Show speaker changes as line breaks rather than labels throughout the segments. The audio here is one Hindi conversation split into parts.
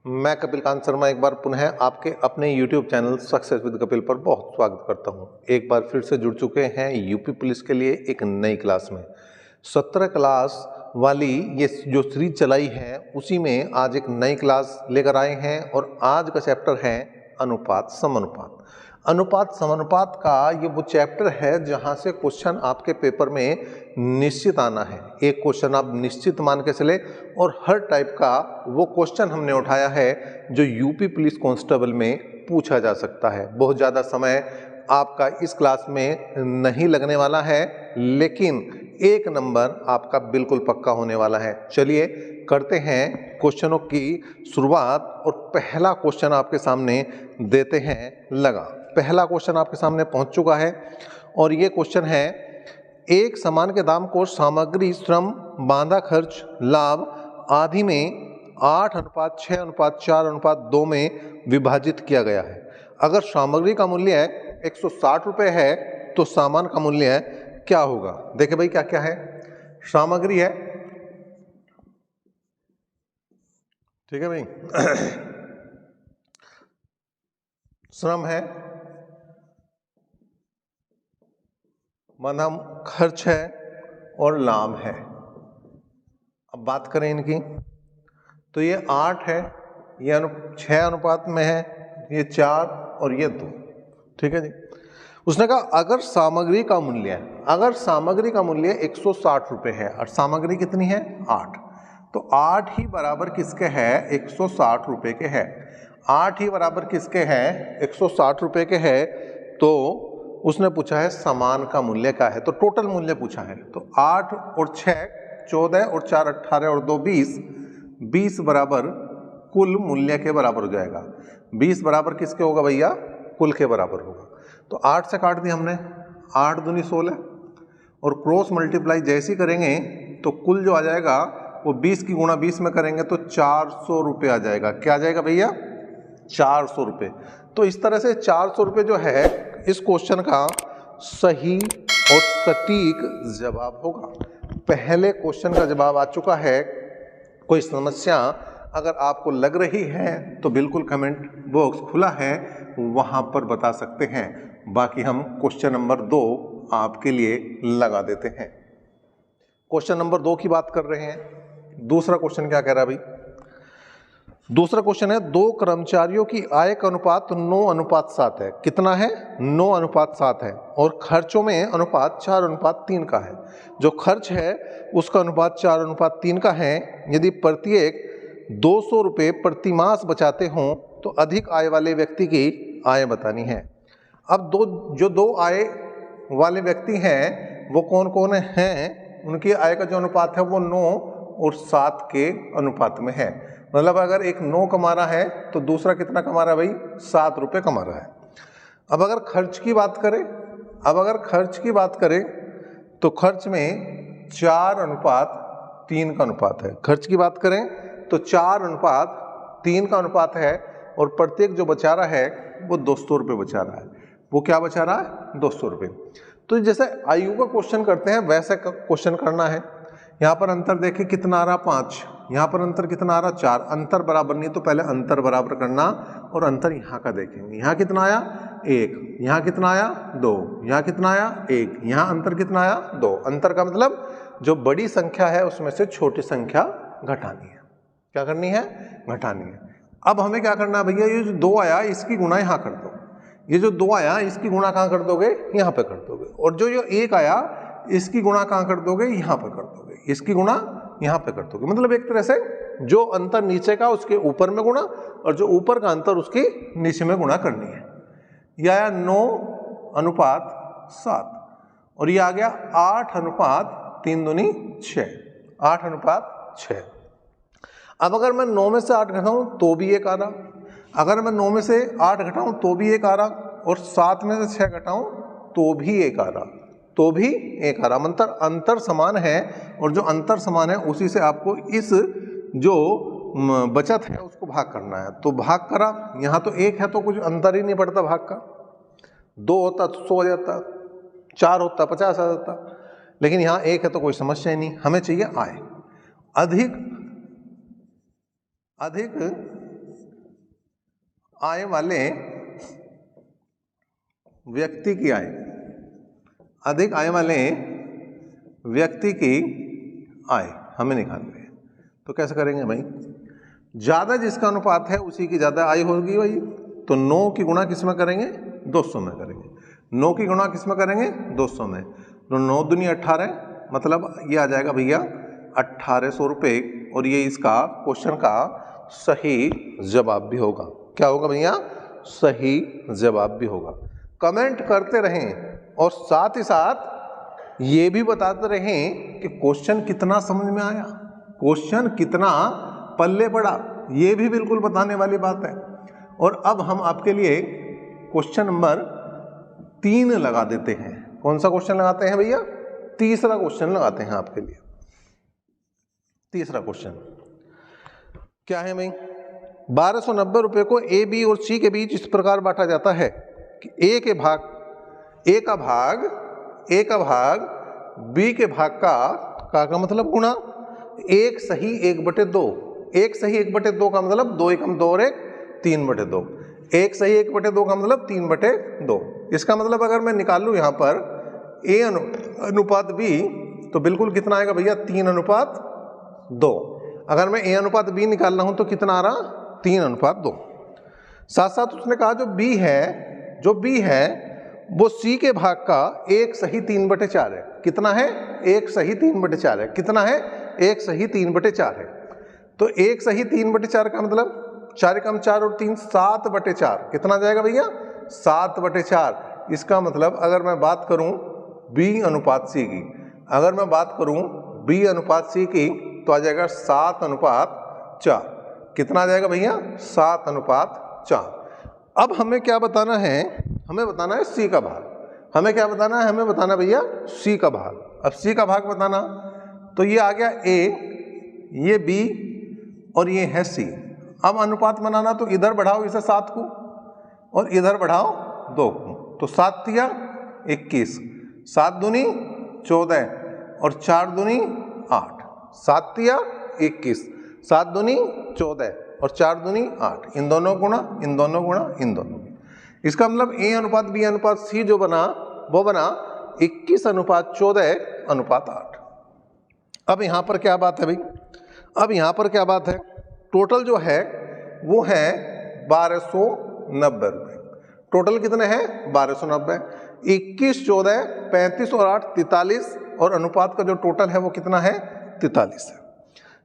मैं कपिल कांत शर्मा एक बार पुनः आपके अपने YouTube channel success with Kapil पर बहुत स्वागत करता हूं। एक बार फिर से जुड़ चुके हैं यूपी पुलिस के लिए एक नई क्लास में। 17 क्लास वाली ये जो सीरीज चलाई है उसी में आज एक नई क्लास लेकर आए हैं और आज का चैप्टर है अनुपात समानुपात। अनुपात समानुपात का ये वो चैप्टर है जहां से क्वेश्चन आपके पेपर में निश्चित आना है। एक क्वेश्चन आप निश्चित मान के चले और हर टाइप का वो क्वेश्चन हमने उठाया है जो यूपी पुलिस कांस्टेबल में पूछा जा सकता है। बहुत ज़्यादा समय आपका इस क्लास में नहीं लगने वाला है, लेकिन एक नंबर आपका बिल्कुल पक्का होने वाला है। चलिए करते हैं क्वेश्चनों की शुरुआत और पहला क्वेश्चन आपके सामने देते हैं लगा। पहला क्वेश्चन आपके सामने पहुंच चुका है और ये क्वेश्चन है, एक सामान के दाम को सामग्री, श्रम, बांधा खर्च, लाभ आदि में 8:6:4:2 में विभाजित किया गया है। अगर सामग्री का मूल्य 160 रुपये है तो सामान का मूल्य क्या होगा? देखिए भाई क्या क्या है। सामग्री है, ठीक है भाई, श्रम है, बांधा खर्च है और लाभ है। अब बात करें इनकी तो ये 8 है, ये 6 अनुपात में है, ये 4 और ये 2, ठीक है जी। उसने कहा अगर सामग्री का मूल्य 160 रुपये है और सामग्री कितनी है 8, तो 8 ही बराबर किसके है 160 रुपये के है। 8 ही बराबर किसके है 160 रुपये के है। तो उसने पूछा है समान का मूल्य क्या है, तो टोटल मूल्य पूछा है। तो 8 और 6 14 और 4 18 और 2 20 बराबर कुल मूल्य के बराबर हो जाएगा। 20 बराबर किसके होगा भैया, कुल के बराबर होगा। तो 8 से काट दी हमने, 8 दूनी 16 और क्रॉस मल्टीप्लाई जैसी करेंगे तो कुल जो आ जाएगा वो 20 की गुणा 20 में करेंगे तो 400 रुपये आ जाएगा। क्या आ जाएगा भैया 400 रुपये। तो इस तरह से 400 रुपये जो है इस क्वेश्चन का सही और सटीक जवाब होगा। पहले क्वेश्चन का जवाब आ चुका है। कोई समस्या अगर आपको लग रही है तो बिल्कुल कमेंट बॉक्स खुला है, वहां पर बता सकते हैं। बाकी हम क्वेश्चन नंबर 2 आपके लिए लगा देते हैं। क्वेश्चन नंबर 2 की बात कर रहे हैं। दूसरा क्वेश्चन क्या कह रहा है भाई, दूसरा क्वेश्चन है, 2 कर्मचारियों की आय का अनुपात 9:7 है। कितना है 9:7 है और खर्चों में अनुपात 4:3 का है। जो खर्च है उसका अनुपात 4:3 का है। यदि प्रत्येक 200 रुपये प्रति मास बचाते हों तो अधिक आय वाले व्यक्ति की आय बतानी है। अब जो दो आय वाले व्यक्ति हैं वो कौन कौन हैं, उनकी आय का जो अनुपात है वो 9 और 7 के अनुपात में है। मतलब अगर एक 9 कमा रहा है तो दूसरा कितना कमा रहा है भाई 7 रुपये कमा रहा है। अब अगर खर्च की बात करें तो खर्च में 4:3 का अनुपात है। खर्च की बात करें तो 4:3 का अनुपात है और प्रत्येक जो बचा रहा है वो 200 रुपये बचा रहा है। वो क्या बचा रहा है 200 रुपये। तो जैसे आयु का क्वेश्चन करते हैं वैसे क्वेश्चन करना है। यहाँ पर अंतर देखिए कितना आ रहा 5, यहाँ पर अंतर कितना आ रहा 4। अंतर बराबर नहीं तो पहले अंतर बराबर करना और अंतर यहाँ का देखेंगे। यहाँ कितना आया 1, यहाँ कितना आया 2, यहाँ कितना आया 1, यहाँ अंतर कितना आया 2। अंतर का मतलब जो बड़ी संख्या है उसमें से छोटी संख्या घटानी है। क्या करनी है घटानी है। अब हमें क्या करना है भैया, ये जो 2 आया इसकी गुणा यहाँ कर दो, ये जो 2 आया इसकी गुणा कहाँ कर दोगे यहाँ पे कर दोगे, और जो 1 आया इसकी गुणा कहाँ कर दोगे यहाँ पे कर दोगे, इसकी गुणा यहाँ पे कर दोगे। मतलब एक तरह से जो अंतर नीचे का उसके ऊपर में गुणा और जो ऊपर का अंतर उसके नीचे में गुणा करनी है। यह आया 9:7 और ये आ गया 8:3 दूनी 6, 8:6। अब अगर मैं 9 में से 8 घटाऊं तो भी 1 आ रहा, अगर मैं 9 में से 8 घटाऊं तो भी 1 आ रहा और 7 में से 6 घटाऊं तो भी 1 आ रहा, तो भी 1 आ रहा। मतलब अंतर समान है और जो अंतर समान है उसी से आपको इस जो बचत है उसको भाग करना है। तो भाग करा, यहाँ तो 1 है तो कुछ अंतर ही नहीं पड़ता भाग का। 2 होता तो 100 हो जाता, 4 होता 50 आ जाता, लेकिन यहाँ 1 है तो कोई समस्या ही नहीं। हमें चाहिए आय। अधिक आय वाले व्यक्ति की आय, अधिक आय वाले व्यक्ति की आय हमें निकालनी है। तो कैसे करेंगे भाई, ज्यादा जिसका अनुपात है उसी की ज्यादा आय होगी भाई। तो 9 की गुणा किस में करेंगे, 200 में करेंगे। 9 की गुणा किस में करेंगे, 200 में। तो 9 दूनी 18, मतलब ये आ जाएगा भैया 1800 रुपये, और ये इसका क्वेश्चन का सही जवाब भी होगा। क्या होगा भैया, सही जवाब भी होगा। कमेंट करते रहें और साथ ही साथ ये भी बताते रहें कि क्वेश्चन कितना समझ में आया, क्वेश्चन कितना पल्ले पड़ा, ये भी बिल्कुल बताने वाली बात है। और अब हम आपके लिए क्वेश्चन नंबर 3 लगा देते हैं। कौन सा क्वेश्चन लगाते हैं भैया, तीसरा क्वेश्चन लगाते हैं आपके लिए। तीसरा क्वेश्चन क्या है भाई, 1290 रुपये को ए, बी और सी के बीच इस प्रकार बांटा जाता है कि ए का भाग बी के भाग का मतलब गुणा 1 सही 1/2। 1 सही 1/2 का मतलब 2 एकम 2 और 1 3/2। 1 सही 1/2 का मतलब 3/2। इसका मतलब अगर मैं निकालूं यहाँ पर ए अनुपात बी, तो बिल्कुल कितना आएगा भैया, 3:2। अगर मैं ए अनुपात बी निकालना हूं तो कितना आ रहा, 3:2। साथ साथ उसने कहा जो बी है वो सी के भाग का 1 सही 3/4 है। कितना है, 1 सही 3/4 है। कितना है, 1 सही 3/4 है। तो 1 सही 3/4 का मतलब 4 एकम 4 और 3 7/4। कितना जाएगा भैया, 7/4। इसका मतलब अगर मैं बात करूं बी अनुपात सी की, अगर मैं बात करूं बी अनुपात सी की, तो आ जाएगा 7:4। कितना आ जाएगा भैया, 7:4। अब हमें क्या बताना है, हमें बताना है सी का भाग। हमें क्या बताना है, हमें बताना भैया सी का भाग। अब सी का भाग बताना, तो ये आ गया ए, ये बी और ये है सी। अब अनुपात बनाना, तो इधर बढ़ाओ इसे 7 को और इधर बढ़ाओ 2 को, तो 7 तिया 21, 7 दूनी 14 और 4 दूनी 8, 7 तिया 21, 7 दूनी 14 और 4 दूनी 8। इन दोनों गुणा, इन दोनों गुणा, इन दोनों। इसका मतलब ए अनुपात बी अनुपात सी जो बना वो बना 21:14:8। अब यहाँ पर क्या बात है भाई, अब यहाँ पर क्या बात है, टोटल जो है वो है 1290 रुपये। टोटल कितने हैं, 1290। 21, 14, 35 और 8 43, और अनुपात का जो टोटल है वो कितना है, 43 है।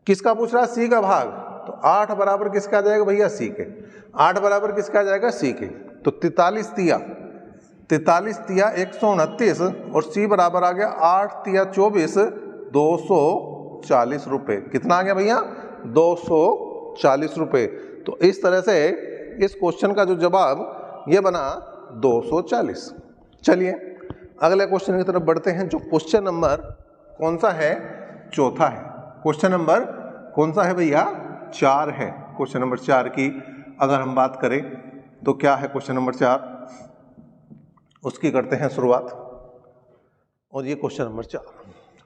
किसका पूछ रहा है, सी का भाग। तो 8 बराबर किसका आ जाएगा भैया, सी के। 8 बराबर किसका आ जाएगा, सी के। तो 43 तिया 129 और सी बराबर आ गया 8 तिया 24, 240 रुपये। कितना आ गया भैया, 240 रुपये। तो इस तरह से इस क्वेश्चन का जो जवाब ये बना 240। चलिए अगले क्वेश्चन की तरफ बढ़ते हैं, जो क्वेश्चन नंबर कौन सा है, चौथा है। क्वेश्चन नंबर कौन सा है भैया, 4 है। क्वेश्चन नंबर 4 की अगर हम बात करें तो क्या है क्वेश्चन नंबर 4, उसकी करते हैं शुरुआत। और ये क्वेश्चन नंबर 4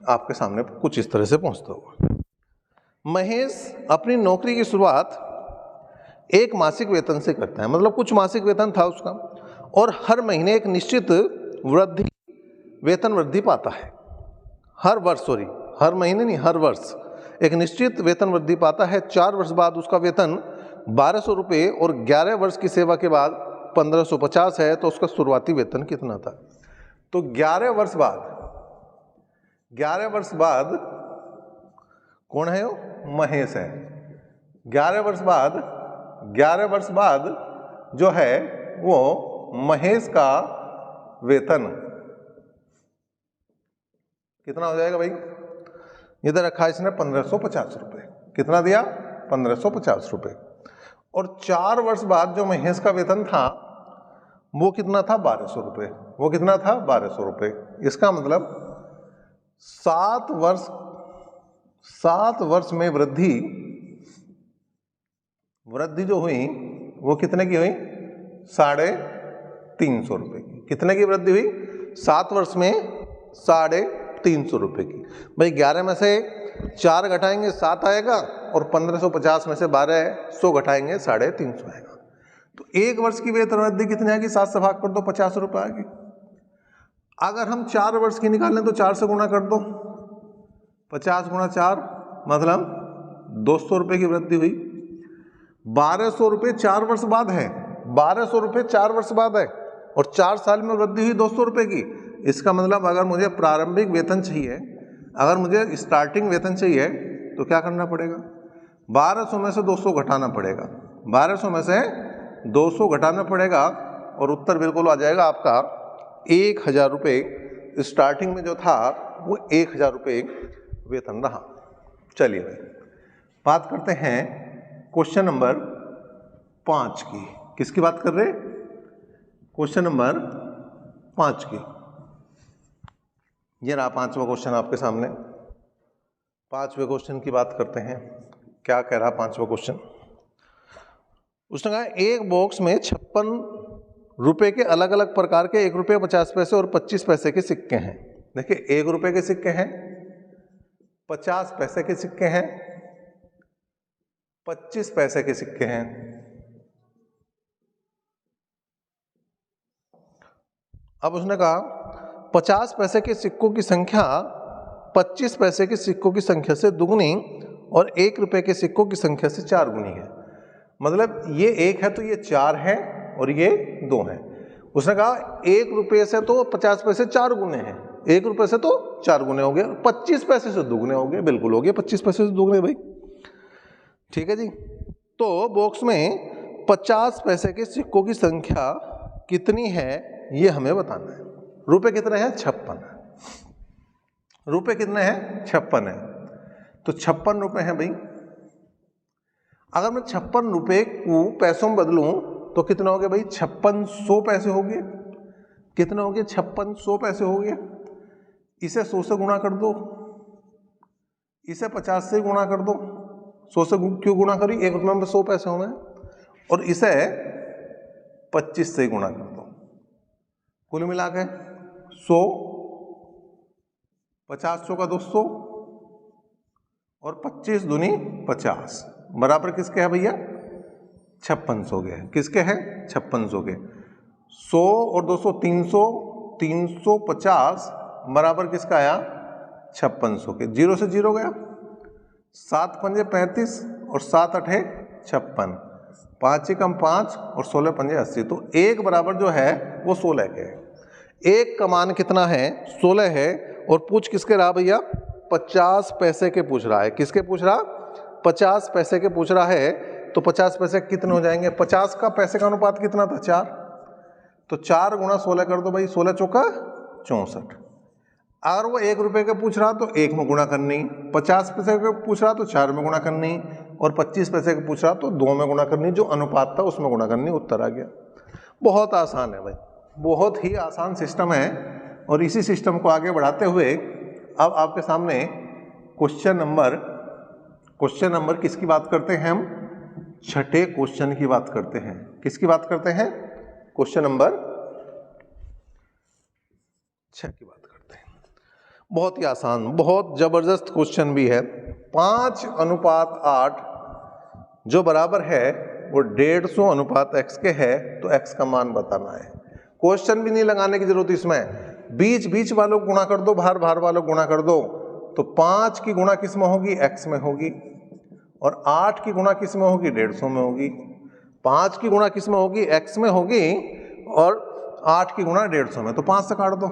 आपके सामने कुछ इस तरह से पहुंचता हुआ। महेश अपनी नौकरी की शुरुआत एक मासिक वेतन से करता है, मतलब कुछ मासिक वेतन था उसका, और हर महीने एक निश्चित वेतन वृद्धि पाता है। हर महीने नहीं, हर वर्ष एक निश्चित वेतन वृद्धि पाता है। 4 वर्ष बाद उसका वेतन 1200 रुपये और 11 वर्ष की सेवा के बाद 1550 है। तो उसका शुरुआती वेतन कितना था। तो 11 वर्ष बाद कौन है वो, महेश है। 11 वर्ष बाद जो है वो महेश का वेतन कितना हो जाएगा भाई, इधर रखा इसने 1550 रुपये। कितना दिया, 1550 रुपये। और 4 वर्ष बाद जो महेश का वेतन था वो कितना था, 1200 रुपये। वो कितना था, 1200 रुपये। इसका मतलब 7 वर्ष में वृद्धि जो हुई वो कितने की हुई, 350 रुपये की। कितने की वृद्धि हुई, 7 वर्ष में 350 रुपये की। भाई 11 में से 4 घटाएंगे 7 आएगा, और 1550 में से 1200 घटाएंगे 350 आएगा। तो 1 वर्ष की वेतन वृद्धि कितनी आएगी, 7 से भाग कर दो, 50 रुपये आएगी। अगर हम 4 वर्ष की निकालें तो 4 से गुणा कर दो, 50 गुणा 4 मतलब 200 रुपये की वृद्धि हुई। 1200 रुपये 4 वर्ष बाद है, 1200 रुपये 4 वर्ष बाद है और 4 साल में वृद्धि हुई 200 रुपये की। इसका मतलब अगर मुझे प्रारंभिक वेतन चाहिए, अगर मुझे स्टार्टिंग वेतन चाहिए तो क्या करना पड़ेगा, 1200 में से 200 घटाना पड़ेगा, 1200 में से 200 घटाना पड़ेगा और उत्तर बिल्कुल आ जाएगा आपका 1000 रुपये। स्टार्टिंग में जो था वो 1000 रुपये वेतन रहा। चलिए भाई बात करते हैं क्वेश्चन नंबर 5 की। किसकी बात कर रहे, क्वेश्चन नंबर 5 की। ये रहा 5वां क्वेश्चन आपके सामने। 5वें क्वेश्चन की बात करते हैं। क्या कह रहा 5वां क्वेश्चन, उसने कहा एक बॉक्स में 56 रुपए के अलग अलग प्रकार के 1 रुपये 50 पैसे और 25 पैसे के सिक्के हैं। देखिए 1 रुपये के सिक्के हैं, 50 पैसे के सिक्के हैं, 25 पैसे के सिक्के हैं। अब उसने कहा 50 पैसे के सिक्कों की संख्या 25 पैसे के सिक्कों की संख्या से दुगनी और 1 रुपये के सिक्कों की संख्या से 4 गुनी है। मतलब ये 1 है तो ये 4 है और ये 2 है। उसने कहा 1 रुपये से तो 50 पैसे 4 गुने हैं, 1 रुपये से तो 4 गुने हो गए, 25 पैसे से दुगने हो गए, बिल्कुल हो गए 25 पैसे से दुगने भाई। ठीक है जी। तो बॉक्स में 50 पैसे के सिक्कों की संख्या कितनी है ये हमें बताना है। रुपए कितने हैं, 56। रुपए कितने हैं, 56 है। तो 56 रुपए हैं भाई। अगर मैं 56 रुपए को पैसों में बदलूं तो कितने हो गए भाई, 5600 पैसे हो गए। कितने हो गए, 5600 पैसे हो गए। इसे 100 से गुणा कर दो, इसे 50 से गुणा कर दो। 100 से क्यों गुणा करी, 1 रुपये में 100 पैसे होंगे। और इसे 25 से गुणा कर दो। कुल मिला के 100, 50 का 200 और 25 दूनी 50 बराबर किसके है भैया, 5600 के। किसके हैं, 5600 के। 100 और 200 300, 350 बराबर किसका आया, 5600 के। 0 से 0 गया, 7 पंजे 35 और 7 अठे 56, 5 एकम 5 और 16 पंजे 80। तो 1 बराबर जो है वो 16 के है। 1 का मान कितना है, 16 है। और पूछ किसके रहा भैया, 50 पैसे के पूछ रहा है। किसके पूछ रहा, 50 पैसे के पूछ रहा है। तो 50 पैसे कितने हो जाएंगे, 50 का पैसे का अनुपात कितना था, 4। तो 4 गुणा 16 कर दो भाई, 16 चौका 64। अगर वो 1 रुपये का पूछ रहा तो 1 में गुणा करनी, 50 पैसे का पूछ रहा तो 4 में गुणा करनी और 25 पैसे का पूछ रहा तो 2 में गुणा करनी। जो अनुपात था उसमें गुणा करनी, उत्तर आ गया। बहुत आसान है भाई, बहुत ही आसान सिस्टम है। और इसी सिस्टम को आगे बढ़ाते हुए अब आपके सामने क्वेश्चन नंबर किसकी बात करते हैं हम, 6ठे क्वेश्चन की बात करते हैं। किसकी बात करते हैं, क्वेश्चन नंबर 6 की बात करते हैं। बहुत ही आसान, बहुत जबरदस्त क्वेश्चन भी है। 5:8 जो बराबर है वो 150 अनुपात x के है। तो x का मान बताना है। क्वेश्चन भी नहीं लगाने की जरूरत इसमें, बीच वालों गुणा कर दो, बाहर वालों गुणा कर दो। तो 5 की गुणा किस में होगी, x में होगी। और 8 की गुणा किस में होगी, 150 में होगी। 5 की गुणा किस में होगी, x में होगी। और 8 की गुणा 150 में। तो 5 से काट दो,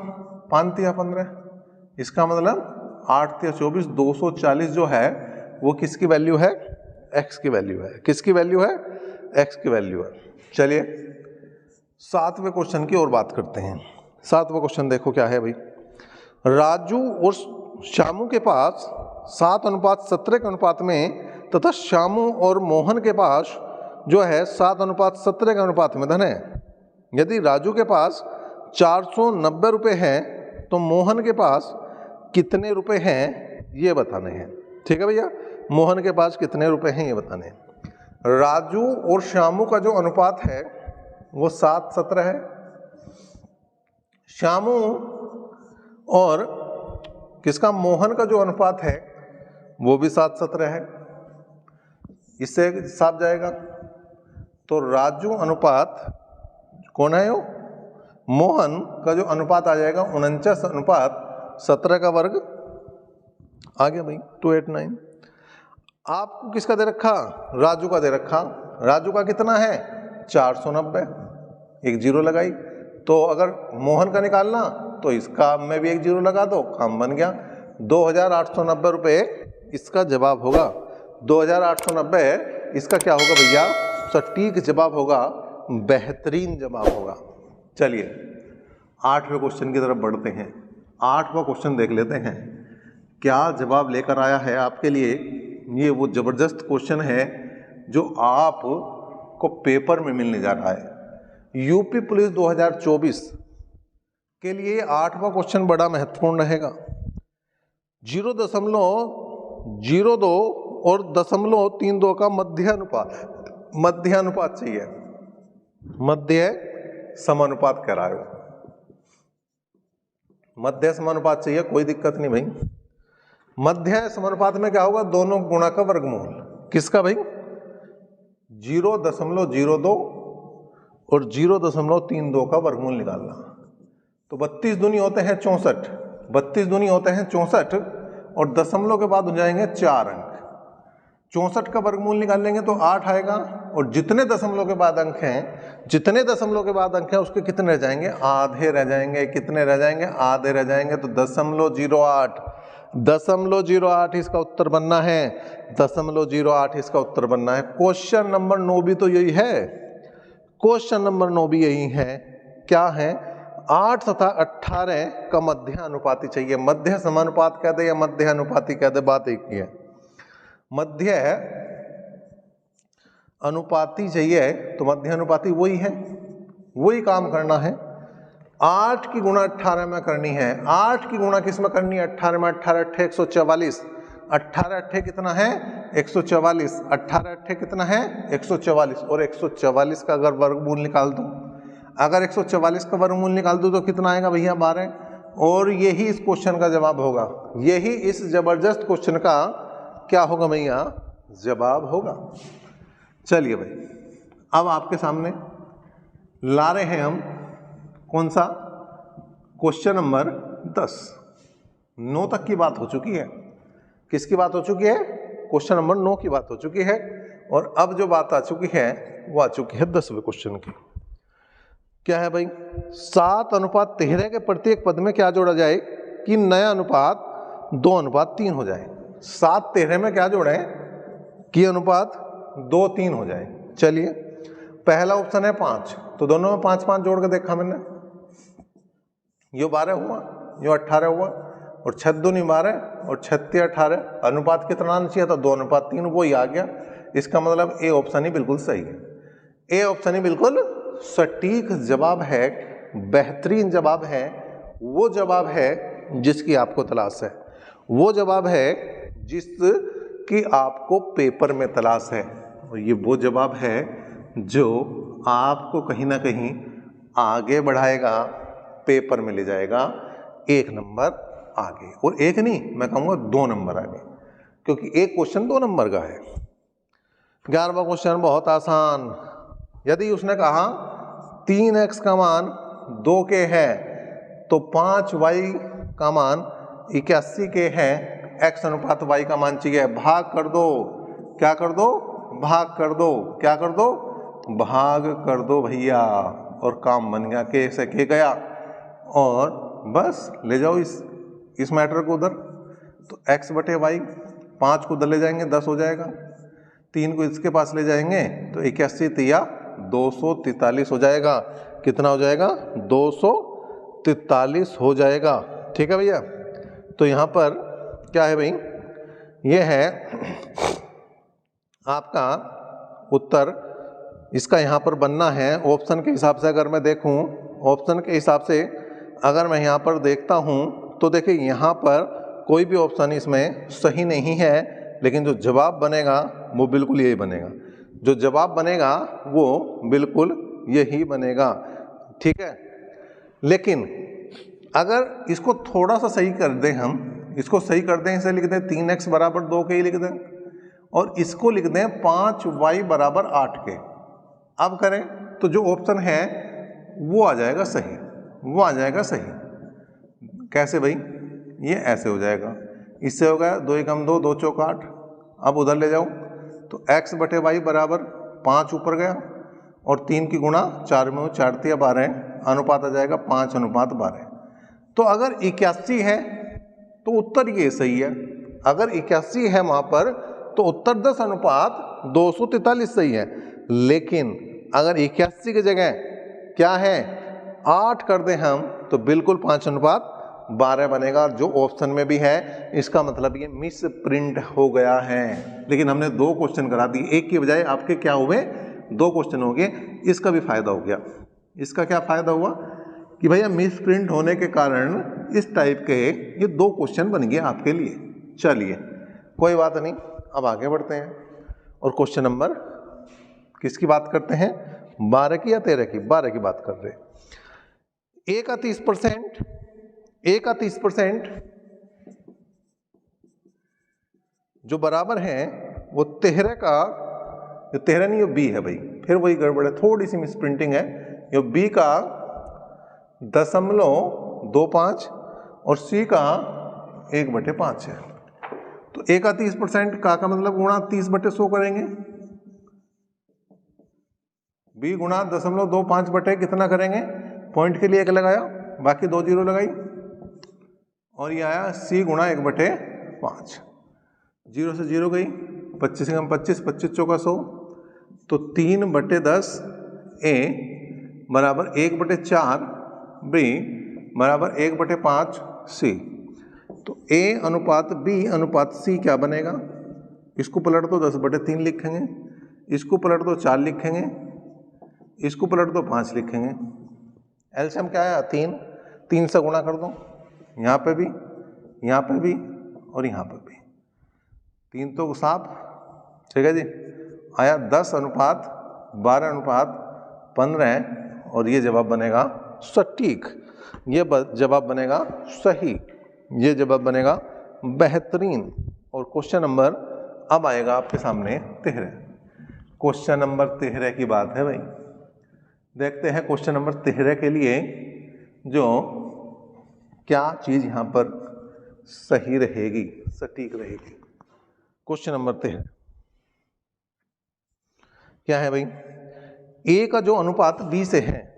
5 तिया 15। इसका मतलब 8 तिया 24, 240 जो है वो किसकी वैल्यू है, x की वैल्यू है। किसकी वैल्यू है, x की वैल्यू है। चलिए 7वें क्वेश्चन की और बात करते हैं। 7वां क्वेश्चन देखो क्या है भाई। राजू और श्यामू के पास 7:17 के अनुपात में तथा श्यामू और मोहन के पास जो है 7:17 के अनुपात में धन है। यदि राजू के पास 490 रुपये हैं तो मोहन के पास कितने रुपए हैं ये बताने हैं। ठीक है भैया, मोहन के पास कितने रुपए हैं ये बताने हैं। राजू और श्यामू का जो अनुपात है वो 7:17 है। श्यामू और किसका, मोहन का जो अनुपात है वो भी 7:17 है। इससे साफ जाएगा। तो राजू अनुपात कौन है यो, मोहन का जो अनुपात आ जाएगा 49/17 का वर्ग आ गया भाई 289। आपको किसका दे रखा, राजू का दे रखा। राजू का कितना है 490, एक जीरो लगाई। तो अगर मोहन का निकालना तो इसका में भी एक जीरो लगा दो, काम बन गया। 2890 रुपये इसका जवाब होगा। 2890 इसका क्या होगा भैया, सटीक जवाब होगा, बेहतरीन जवाब होगा। चलिए 8वें क्वेश्चन की तरफ बढ़ते हैं। 8वां क्वेश्चन देख लेते हैं क्या जवाब लेकर आया है आपके लिए। ये वो जबरदस्त क्वेश्चन है जो आपको पेपर में मिलने जा रहा है। यूपी पुलिस 2024 के लिए 8वां क्वेश्चन बड़ा महत्वपूर्ण रहेगा। 0.02 और 0.32 का मध्य अनुपात चाहिए। मध्य समानुपात कह रहा है, मध्य समानुपात चाहिए, कोई दिक्कत नहीं भाई। मध्य समानुपात में क्या होगा, दोनों गुणा का वर्गमूल। किसका भाई, 0.02 और 0.32 का वर्गमूल निकालना। तो 32 दूनी होते हैं 64, 32 दूनी होते हैं 64 और दशमलव के बाद हो जाएंगे 4 अंक। 64 का वर्गमूल निकालेंगे तो 8 आएगा और जितने दशमलव के बाद अंक हैं, जितने दशमलव के बाद अंक हैं उसके कितने रह जाएंगे, आधे रह जाएंगे। कितने रह जाएंगे, आधे रह जाएंगे। तो 0.08 इसका उत्तर बनना है। 0.08 इसका उत्तर बनना है। क्वेश्चन नंबर 9 भी तो यही है, क्वेश्चन नंबर 9 भी यही है। क्या है, 8 तथा 18 का मध्य अनुपाती चाहिए। मध्य समानुपात कह दे या मध्य अनुपाती कह दे, बात एक ही है। मध्य अनुपाती चाहिए तो मध्य अनुपाती वही है, वही काम करना है। 8 की गुणा 18 में करनी है। 8 की गुणा किस में करनी है, 18 में। 18 8 144, 18 8 कितना है 144, 18 8 कितना है 144। और 144 का अगर वर्गमूल निकाल दूं, अगर 144 का वर्गमूल निकाल दूं तो कितना आएगा भैया 12। और यही इस क्वेश्चन का जवाब होगा, यही इस जबरदस्त क्वेश्चन का क्या होगा भैया, जवाब होगा। चलिए भाई, अब आपके सामने ला रहे हैं हम कौन सा, क्वेश्चन नंबर 10। 9 तक की बात हो चुकी है। किसकी बात हो चुकी है, क्वेश्चन नंबर 9 की बात हो चुकी है। और अब जो बात आ चुकी है वो आ चुकी है 10वें क्वेश्चन की। क्या है भाई, 7:13 के प्रत्येक पद में क्या जोड़ा जाए कि नया अनुपात 2:3 हो जाए। 7:13 में क्या जोड़े कि अनुपात 2:3 हो जाए। चलिए, पहला ऑप्शन है 5, तो दोनों में 5 जोड़ के देखा मैंने। यो 12 हुआ, यो 18 हुआ और 6 दूनी 12 और 36 18। अनुपात कितना आना चाहिए था, 2:3, वो ही आ गया। इसका मतलब ए ऑप्शन ही बिल्कुल सही है। ए ऑप्शन ही बिल्कुल सटीक जवाब है, बेहतरीन जवाब है। वो जवाब है जिसकी आपको तलाश है, वो जवाब है जिसकी आपको पेपर में तलाश है। और ये वो जवाब है जो आपको कहीं ना कहीं आगे बढ़ाएगा, पेपर में ले जाएगा 1 नंबर आगे। और एक नहीं, मैं कहूँगा 2 नंबर आगे, क्योंकि एक क्वेश्चन 2 नंबर का है। 11वां क्वेश्चन बहुत आसान। यदि उसने कहा 3x का मान 2 के है तो 5y का मान 81 के है, x अनुपात y का मान चाहिए। भाग कर दो, क्या कर दो, भाग कर दो, क्या कर दो, भाग कर दो भैया। और काम बन गया, के से के गया और बस ले जाओ इस मैटर को उधर। तो x बटे वाई, 5 को उधर ले जाएंगे 10 हो जाएगा, 3 को इसके पास ले जाएंगे तो 81 तिया 243 हो जाएगा। कितना हो जाएगा, 243 हो जाएगा। ठीक है भैया। तो यहाँ पर क्या है भाई, ये है आपका उत्तर। इसका यहाँ पर बनना है ऑप्शन के हिसाब से। अगर मैं देखूँ ऑप्शन के हिसाब से, अगर मैं यहाँ पर देखता हूँ तो देखिए यहाँ पर कोई भी ऑप्शन इसमें सही नहीं है, लेकिन जो जवाब बनेगा वो बिल्कुल यही बनेगा। जो जवाब बनेगा वो बिल्कुल यही बनेगा। ठीक है। लेकिन अगर इसको थोड़ा सा सही कर दें, हम इसको सही कर दें, इसे लिख दें 3x बराबर 2 के ही लिख दें और इसको लिख दें 5y बराबर 8 के। अब करें तो जो ऑप्शन है वो आ जाएगा सही, वो आ जाएगा सही। कैसे भाई? ये ऐसे हो जाएगा, इससे हो गया 2 एकम 2, 2 चौक 8। अब उधर ले जाओ तो x बटे वाई बराबर 5 ऊपर गया और 3 की गुणा 4 में 4 तिया 12, अनुपात आ जाएगा 5:12। तो अगर 81 है तो उत्तर ये सही है। अगर 81 है वहाँ पर तो उत्तर 10:243 सही है। लेकिन अगर 81 की जगह क्या है 8 कर दें हम तो बिल्कुल 5:12 बनेगा, जो ऑप्शन में भी है। इसका मतलब ये मिस प्रिंट हो गया है। लेकिन हमने 2 क्वेश्चन करा दिए, एक के बजाय आपके क्या हुए 2 क्वेश्चन हो गए। इसका भी फायदा हो गया। इसका क्या फायदा हुआ कि भैया मिस प्रिंट होने के कारण इस टाइप के ये 2 क्वेश्चन बन गए आपके लिए। चलिए कोई बात नहीं, अब आगे बढ़ते हैं और क्वेश्चन नंबर किसकी बात करते हैं? 12 की या 13 की? 12 की बात कर रहे हैं। A का 30%, A का 30% जो बराबर है वो 13 का, जो 13 नहीं, ये B है भाई, फिर वही गड़बड़ है, थोड़ी सी मिस प्रिंटिंग है। ये B का 0.25 और C का 1/5 है। तो A का 30% का मतलब गुणा 30/100 करेंगे, B गुणा 0.25 बटे कितना करेंगे, पॉइंट के लिए 1 लगाया, बाकी 2 जीरो लगाई और ये आया C गुणा 1/5। 0 से 0 गई, 25 कम 25, 25 चौका 100, तो 3/10 A बराबर 1/4 B बराबर 1/5 C। तो A अनुपात B अनुपात C क्या बनेगा? इसको पलट दो 10/3 लिखेंगे, इसको पलट दो 4 लिखेंगे, इसको पलट दो 5 लिखेंगे। एलसीएम क्या आया? 3। 3 से गुणा कर दो, यहाँ पे भी, यहाँ पे भी और यहाँ पे भी। 3 तो साफ, ठीक है जी। आया 10:12:15 और ये जवाब बनेगा सटीक, ये जवाब बनेगा सही, ये जवाब बनेगा बेहतरीन। और क्वेश्चन नंबर अब आएगा आपके सामने 13। क्वेश्चन नंबर 13 की बात है भाई। देखते हैं क्वेश्चन नंबर 13 के लिए जो क्या चीज यहां पर सही रहेगी, सटीक रहेगी। क्वेश्चन नंबर 13 क्या है भाई? A का जो अनुपात B से है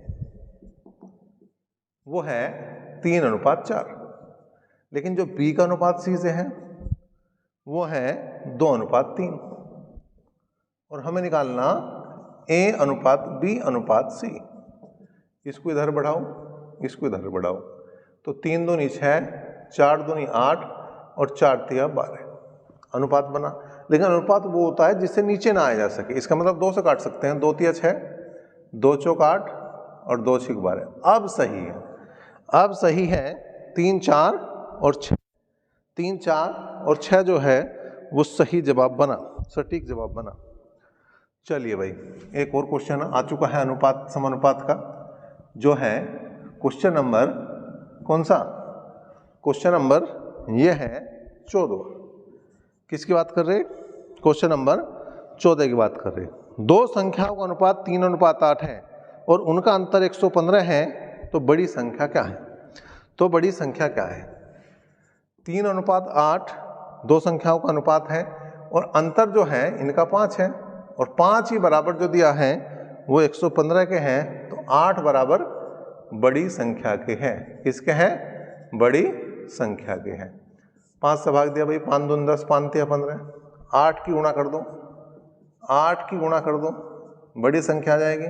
वो है 3:4, लेकिन जो B का अनुपात C से है वो है 2:3। और हमें निकालना A अनुपात B अनुपात C। इसको इधर बढ़ाओ, इसको इधर बढ़ाओ, तो 3 दूनी 6, 4 दूनी 8 और 4 तिया 12 अनुपात बना। लेकिन अनुपात वो होता है जिससे नीचे ना आया जा सके। इसका मतलब 2 से काट सकते हैं, 2 तिया 6, 2 चौक 8 और 2 छिक 12। अब सही है, अब सही है 3, 4 और 6। 3, 4 और 6 जो है वो सही जवाब बना, सटीक जवाब बना। चलिए भाई एक और क्वेश्चन आ चुका है अनुपात समानुपात का, जो है क्वेश्चन नंबर कौन सा? क्वेश्चन नंबर ये है 14। किसकी बात कर रहे? क्वेश्चन नंबर 14 की बात कर रहे। 2 संख्याओं का अनुपात 3:8 है और उनका अंतर 115 है, तो बड़ी संख्या क्या है? तो बड़ी संख्या क्या है? 3:8 2 संख्याओं का अनुपात है और अंतर जो है इनका 5 है, और 5 ही बराबर जो दिया है वो 115 के हैं, तो 8 बराबर बड़ी संख्या के हैं। किसके हैं? बड़ी संख्या के हैं। 5 से भाग दिया भाई, 5 दूनी 10, 5 तिया 15, 8 की गुणा कर दो, 8 की गुणा कर दो, बड़ी संख्या आ जाएगी।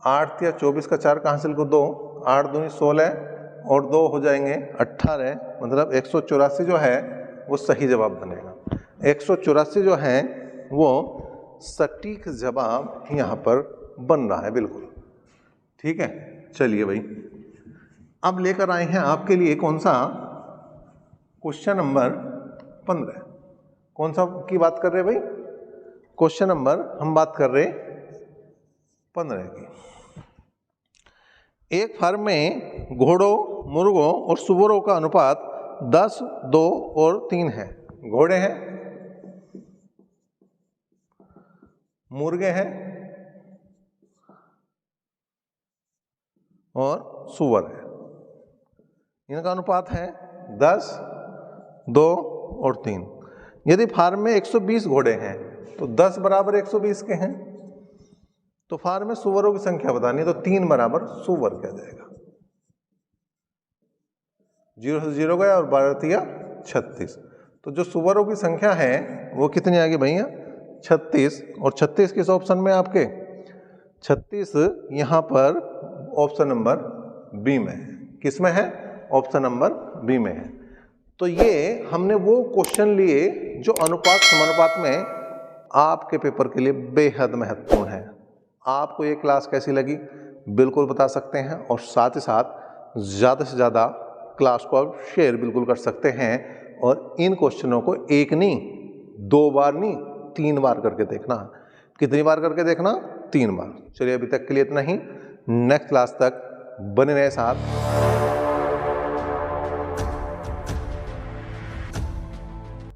8 तिया 24 का 4 का हासिल को 2, 8 दूनी 16 और 2 हो जाएंगे 18, मतलब 184 जो है वो सही जवाब बनेगा। 184 जो है वो सटीक जवाब यहाँ पर बन रहा है, बिल्कुल ठीक है। चलिए भाई अब लेकर आए हैं आपके लिए कौन सा? Question number 15। कौन सा की बात कर रहे हैं भाई? क्वेश्चन नंबर हम बात कर रहे 15 की। एक फार्म में घोड़ों, मुर्गों और सुअरों का अनुपात 10, 2 और 3 है। घोड़े हैं, मुर्गे हैं और सुअर है। इनका अनुपात है 10, 2 और 3। यदि फार्म में 120 घोड़े हैं तो 10 बराबर 120 के हैं, तो फार्म में सुअरों की संख्या बतानी है, तो 3 बराबर सुअर क्या जाएगा। 0 से 0 गया और 12 36। तो जो सुअरों की संख्या है वो कितनी आ गई भैया, 36। और 36 किस ऑप्शन में आपके, 36 यहाँ पर ऑप्शन नंबर बी में है। किस में है, ऑप्शन नंबर बी में है। तो ये हमने वो क्वेश्चन लिए जो अनुपात समानुपात में आपके पेपर के लिए बेहद महत्वपूर्ण है। आपको ये क्लास कैसी लगी बिल्कुल बता सकते हैं, और साथ ही साथ ज़्यादा से ज़्यादा क्लास को आप शेयर बिल्कुल कर सकते हैं। और इन क्वेश्चनों को एक नहीं, 2 बार नहीं, 3 बार करके देखना। कितनी बार करके देखना, 3 बार। चलिए अभी तक के लिए इतना ही। नेक्स्ट क्लास तक बने रहे साथ।